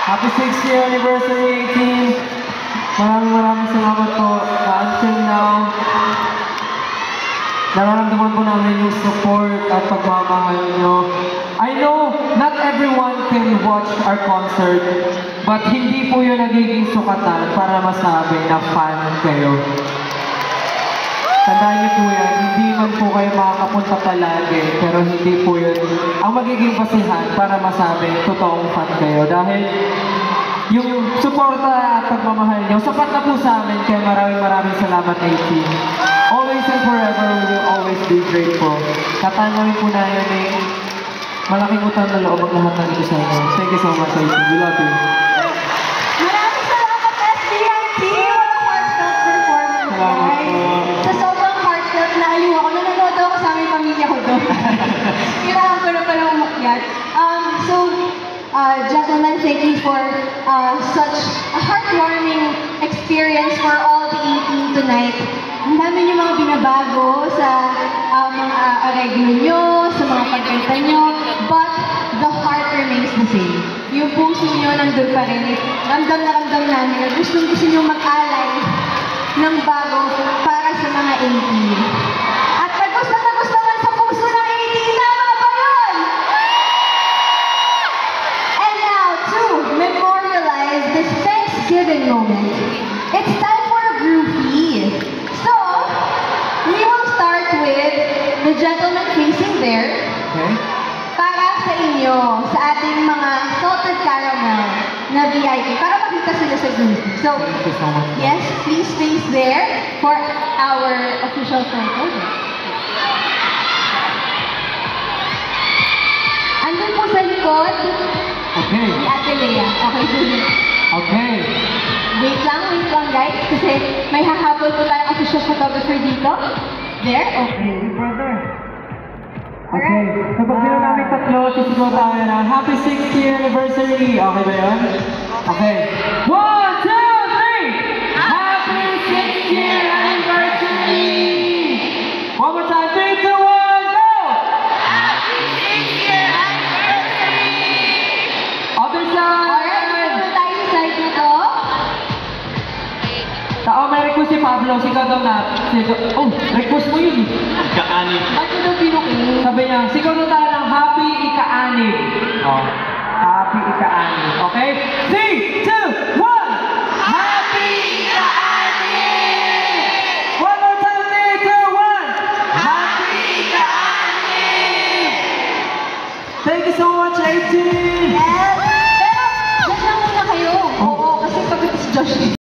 Happy 6th year anniversary, team! Maraming salamat po. Until now, nararamdaman po namin yung support at pagmamahal nyo. I know not everyone can watch our concert, but hindi po yun nagiging sukatan para masabi na fan kayo. Tandaan niyo po yan, hindi man po kayo makakapunta palagi, pero hindi po yun ang magiging basihan para masabi totoong fan kayo. Dahil yung suporta at pagmamahal niyo, sapat na po sa amin, kaya maraming salamat kay team. Always and forever, we will always be grateful. Tatangawin po na yun eh, malaking utang na loob ang lahat ng ito sa inyo. Thank you so much, team. We love you. Maraming salamat, SBI team! Heartfelt performance, guys. Sa sobrang heartfelt na aliw ako, nanonood ako sa aming pamilya ko doon. Kailangan ko na palang umakyat. So, Gentlemen, thank you for such a heartwarming experience for all the 18 tonight. Ang dami niyo mga binabago sa mga areglo nyo, sa mga pagkanta nyo, but the heart remains the same. Yung puso nyo nandun pa rin. Ramdam na ramdam namin na gusto nyo mag-alay ng bago para sa mga 18. At tagos na tagos naman sa puso ng 18, tama ba yun? And now, to memorialize this Thanksgiving moment, it's time for a groupie. So, we will start with the gentleman facing there. Okay. Para sa inyo, sa ating mga salted caramel na VIP, para makita sila sa groupie. So, Thank you so much. yes, please face there for our official photo. Andun po sa likod, Okay. si Ate Lea. Okay, dun. Okay. Wait lang guys, kasi may hahabol po tayong official photographer dito. There, okay. Brother. Okay. So pag bilang namin tatlo, sisigaw tayo na Happy 6th year anniversary. Okay ba yun? Okay. 1, 2, 3! Happy 6th year anniversary! One more time. 3, 2, 1, go! Happy 6th year anniversary! Other side! Alright, muna tayo sa side na to. May request si Pablo. Sigaw daw na. Oh, request mo yun. Kaanib. Ba't yun ang pinukin? Sabi niya, sigaw na tayo ng Happy Ika-anib. Oh, Happy Ika-anib. Okay? 3, 2, 1! Happy Ika-anib! One more time, 3, 2, 1! Happy Ika-anib! Thank you so much, 18! Yes! Pero, dyan lang muna kayo. Oo, kasi pagod si Josh.